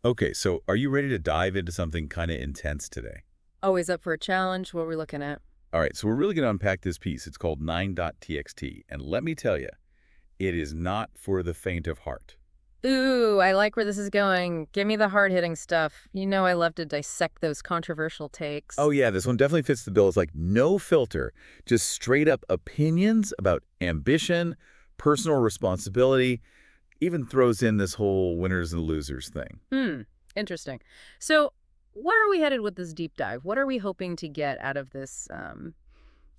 Okay, so are you ready to dive into something kind of intense today? Always up for a challenge. What are we looking at? All right, so we're really going to unpack this piece. It's called 9.txt, and let me tell you, it is not for the faint of heart. Ooh, I like where this is going. Give me the hard-hitting stuff. You know I love to dissect those controversial takes. Oh yeah, this one definitely fits the bill. It's like no filter, just straight up opinions about ambition, personal responsibility, even throws in this whole winners and losers thing. Hmm, interesting. So, where are we headed with this deep dive? What are we hoping to get out of this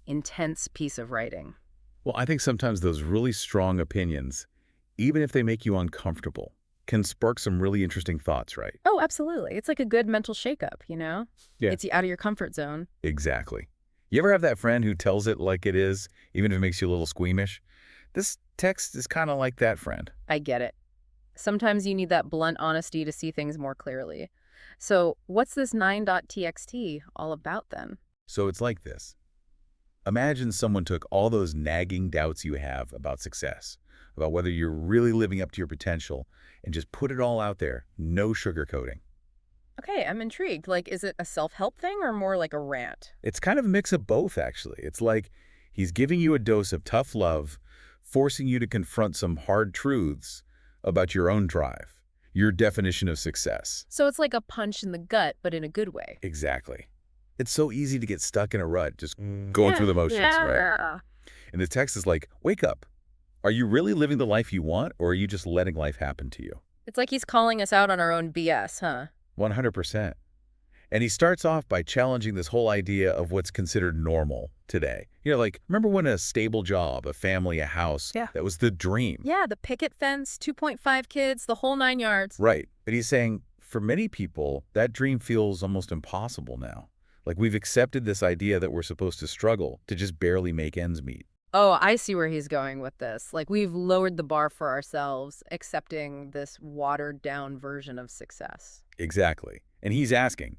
intense piece of writing? Well, I think sometimes those really strong opinions, even if they make you uncomfortable, can spark some really interesting thoughts, right? Oh, absolutely. It's like a good mental shakeup, you know? Yeah. Gets you out of your comfort zone. Exactly. You ever have that friend who tells it like it is, even if it makes you a little squeamish? This text is kind of like that friend. I get it. Sometimes you need that blunt honesty to see things more clearly. So, what's this 9.txt all about then? So it's like this. Imagine someone took all those nagging doubts you have about success, about whether you're really living up to your potential, and just put it all out there, no sugarcoating. Okay, I'm intrigued. Like, is it a self-help thing or more like a rant? It's kind of a mix of both, actually. It's like he's giving you a dose of tough love, forcing you to confront some hard truths about your own drive, your definition of success. So it's like a punch in the gut, but in a good way. Exactly. It's so easy to get stuck in a rut, just going through the motions, right? Yeah. And the text is like, wake up. Are you really living the life you want, or are you just letting life happen to you? It's like he's calling us out on our own BS, huh? 100%. And he starts off by challenging this whole idea of what's considered normal today. Like, remember when a stable job, a family, a house, Yeah. that was the dream? Yeah, the picket fence, 2.5 kids, the whole 9 yards. Right. But he's saying, for many people, that dream feels almost impossible now. Like we've accepted this idea that we're supposed to struggle to just barely make ends meet. Oh, I see where he's going with this. Like, we've lowered the bar for ourselves, accepting this watered-down version of success. Exactly. And he's asking,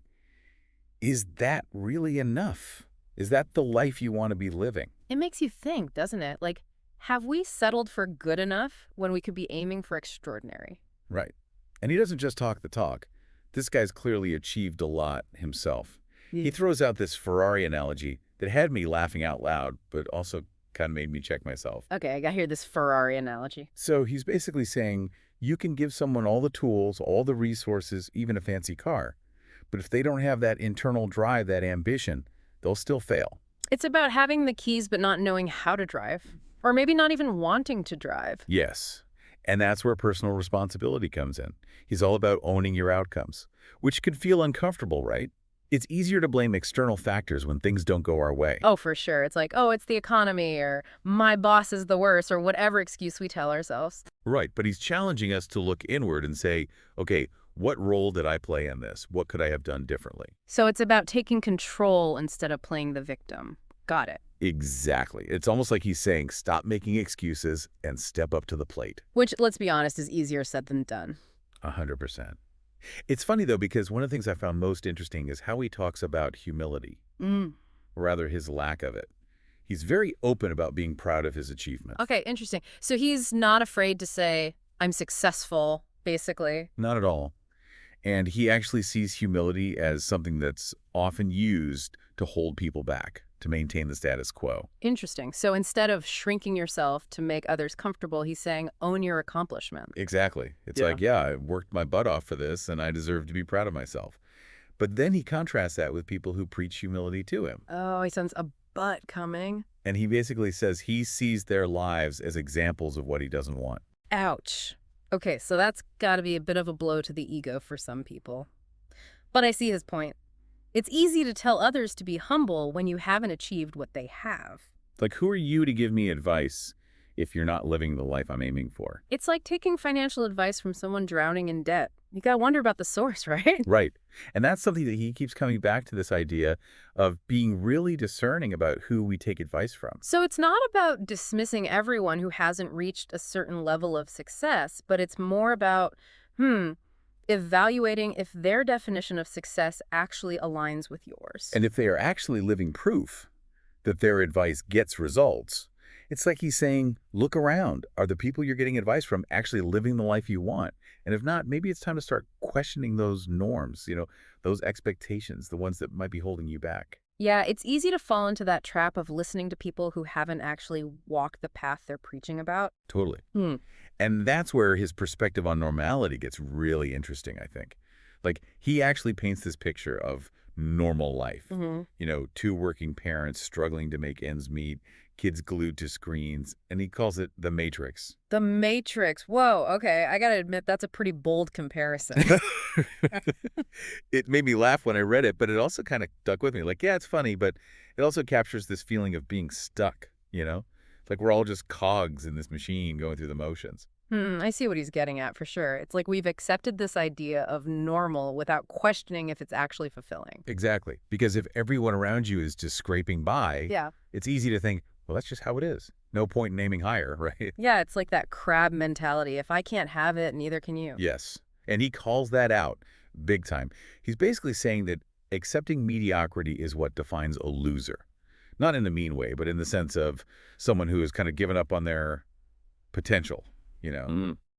is that really enough? Is that the life you want to be living? It makes you think, doesn't it? Like, have we settled for good enough when we could be aiming for extraordinary? Right. And he doesn't just talk the talk. This guy's clearly achieved a lot himself. He throws out this Ferrari analogy that had me laughing out loud, but also kind of made me check myself. Okay, I got to hear this Ferrari analogy. So he's basically saying you can give someone all the tools, all the resources, even a fancy car. But if they don't have that internal drive, that ambition, they'll still fail. It's about having the keys but not knowing how to drive. Or maybe not even wanting to drive. Yes. And that's where personal responsibility comes in. He's all about owning your outcomes, which could feel uncomfortable, right? It's easier to blame external factors when things don't go our way. Oh, for sure. It's like, oh, it's the economy, or my boss is the worst, or whatever excuse we tell ourselves. Right, but he's challenging us to look inward and say, okay, what role did I play in this? What could I have done differently? So it's about taking control instead of playing the victim. Got it. Exactly. It's almost like he's saying, stop making excuses and step up to the plate. Which, let's be honest, is easier said than done. 100%. It's funny, though, because one of the things I found most interesting is how he talks about humility, Mm. or rather his lack of it. He's very open about being proud of his achievements. Okay, interesting. So he's not afraid to say, I'm successful, basically. Not at all. And he actually sees humility as something that's often used to hold people back, to maintain the status quo. Interesting. So instead of shrinking yourself to make others comfortable, he's saying, own your accomplishment. Exactly. It's Yeah. like, yeah, I worked my butt off for this, and I deserve to be proud of myself. But then he contrasts that with people who preach humility to him. Oh, he sends a butt coming. And he basically says he sees their lives as examples of what he doesn't want. Ouch. Okay, so that's got to be a bit of a blow to the ego for some people. But I see his point. It's easy to tell others to be humble when you haven't achieved what they have. Like, who are you to give me advice if you're not living the life I'm aiming for? It's like taking financial advice from someone drowning in debt. You got to wonder about the source, right? Right. And that's something that he keeps coming back to, this idea of being really discerning about who we take advice from. So it's not about dismissing everyone who hasn't reached a certain level of success, but it's more about, evaluating if their definition of success actually aligns with yours. And if they are actually living proof that their advice gets results, it's like he's saying, look around. Are the people you're getting advice from actually living the life you want? And if not, maybe it's time to start questioning those norms, those expectations, the ones that might be holding you back. Yeah, it's easy to fall into that trap of listening to people who haven't actually walked the path they're preaching about. Totally. Hmm. And that's where his perspective on normality gets really interesting, I think. Like, he actually paints this picture of normal life. Hmm. Two working parents struggling to make ends meet, kids glued to screens, and he calls it the Matrix. The Matrix. Whoa, okay. I gotta admit, that's a pretty bold comparison. It made me laugh when I read it, but it also kind of stuck with me. Like, yeah, it's funny, but it also captures this feeling of being stuck. Like we're all just cogs in this machine going through the motions. I see what he's getting at for sure. It's like we've accepted this idea of normal without questioning if it's actually fulfilling. Exactly. Because if everyone around you is just scraping by, Yeah. it's easy to think, well, that's just how it is. No point in aiming higher, right? Yeah, it's like that crab mentality. If I can't have it, neither can you. Yes. And he calls that out big time. He's basically saying that accepting mediocrity is what defines a loser. Not in a mean way, but in the sense of someone who has kind of given up on their potential.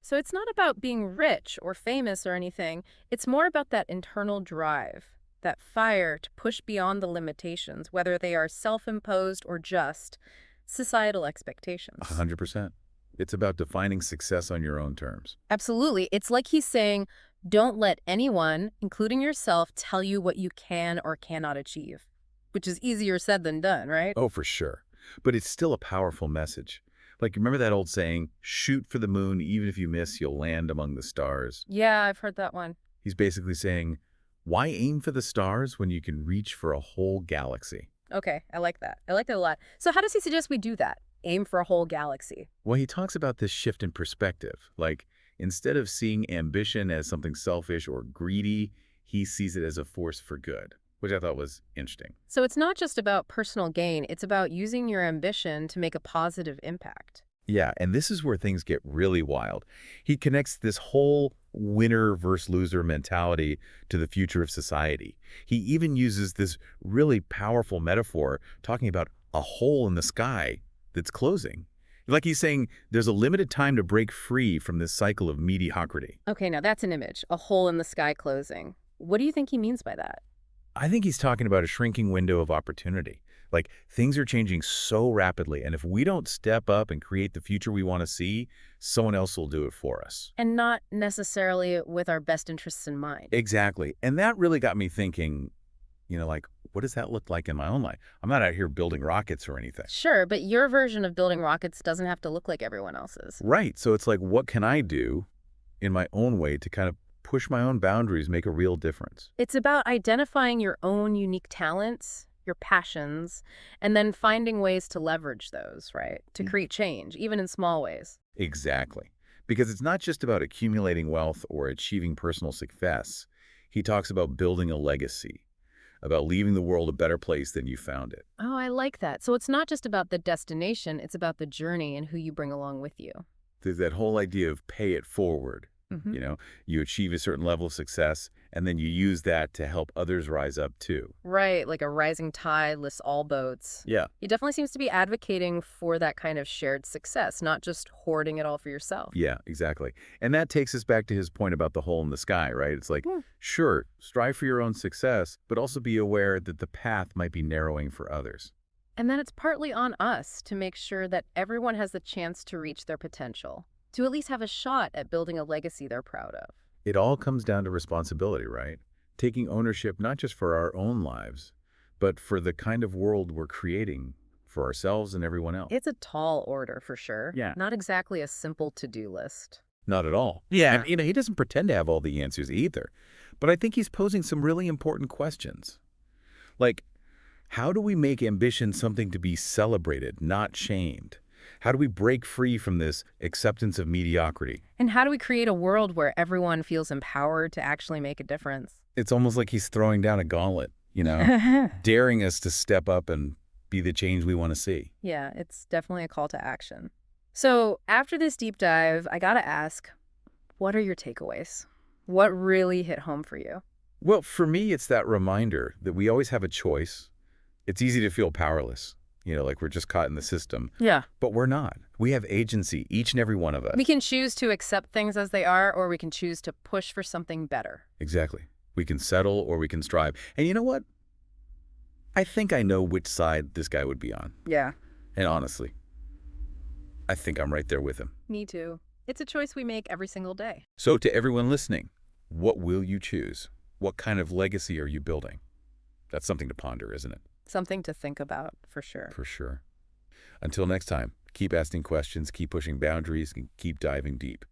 So it's not about being rich or famous or anything. It's more about that internal drive, that fire to push beyond the limitations, whether they are self-imposed or just societal expectations. 100%. It's about defining success on your own terms. Absolutely. It's like he's saying, don't let anyone, including yourself, tell you what you can or cannot achieve, which is easier said than done, right? Oh, for sure. But it's still a powerful message. Like, remember that old saying, shoot for the moon, even if you miss, you'll land among the stars? Yeah, I've heard that one. He's basically saying, why aim for the stars when you can reach for a whole galaxy? Okay, I like that. I like that a lot. So how does he suggest we do that? Aim for a whole galaxy. Well, he talks about this shift in perspective. Like, instead of seeing ambition as something selfish or greedy, he sees it as a force for good, which I thought was interesting. So it's not just about personal gain, it's about using your ambition to make a positive impact. Yeah, and this is where things get really wild. He connects this whole winner versus loser mentality to the future of society. He even uses this really powerful metaphor talking about a hole in the sky that's closing. Like he's saying there's a limited time to break free from this cycle of mediocrity. Okay, now that's an image, a hole in the sky closing. What do you think he means by that? I think he's talking about a shrinking window of opportunity. Like, things are changing so rapidly, and if we don't step up and create the future we want to see, someone else will do it for us. And not necessarily with our best interests in mind. Exactly. And that really got me thinking, like, what does that look like in my own life? I'm not out here building rockets or anything. Sure, but your version of building rockets doesn't have to look like everyone else's. Right. So it's like, what can I do in my own way to kind of push my own boundaries, make a real difference? It's about identifying your own unique talents, your passions, and then finding ways to leverage those, right? To create change, even in small ways. Exactly. Because it's not just about accumulating wealth or achieving personal success. He talks about building a legacy, about leaving the world a better place than you found it. Oh, I like that. So it's not just about the destination, it's about the journey and who you bring along with you. There's that whole idea of pay it forward. Hmm. You achieve a certain level of success, and then you use that to help others rise up too. Right, like a rising tide lifts all boats. Yeah. He definitely seems to be advocating for that kind of shared success, not just hoarding it all for yourself. Yeah, exactly. And that takes us back to his point about the hole in the sky, right? It's like, sure, strive for your own success, but also be aware that the path might be narrowing for others. And then it's partly on us to make sure that everyone has the chance to reach their potential, to at least have a shot at building a legacy they're proud of. It all comes down to responsibility, right? Taking ownership not just for our own lives, but for the kind of world we're creating for ourselves and everyone else. It's a tall order for sure. Yeah. Not exactly a simple to-do list. Not at all. Yeah. And, he doesn't pretend to have all the answers either. But I think he's posing some really important questions. Like, how do we make ambition something to be celebrated, not shamed? How do we break free from this acceptance of mediocrity? And how do we create a world where everyone feels empowered to actually make a difference? It's almost like he's throwing down a gauntlet, daring us to step up and be the change we want to see. Yeah, it's definitely a call to action. So after this deep dive, I gotta ask, what are your takeaways? What really hit home for you? Well, for me, it's that reminder that we always have a choice. It's easy to feel powerless. like we're just caught in the system. Yeah. But we're not. We have agency, each and every one of us. We can choose to accept things as they are, or we can choose to push for something better. Exactly. We can settle or we can strive. And you know what? I think I know which side this guy would be on. Yeah. And honestly, I think I'm right there with him. Me too. It's a choice we make every single day. So to everyone listening, what will you choose? What kind of legacy are you building? That's something to ponder, isn't it? Something to think about, for sure. For sure. Until next time, keep asking questions, keep pushing boundaries, and keep diving deep.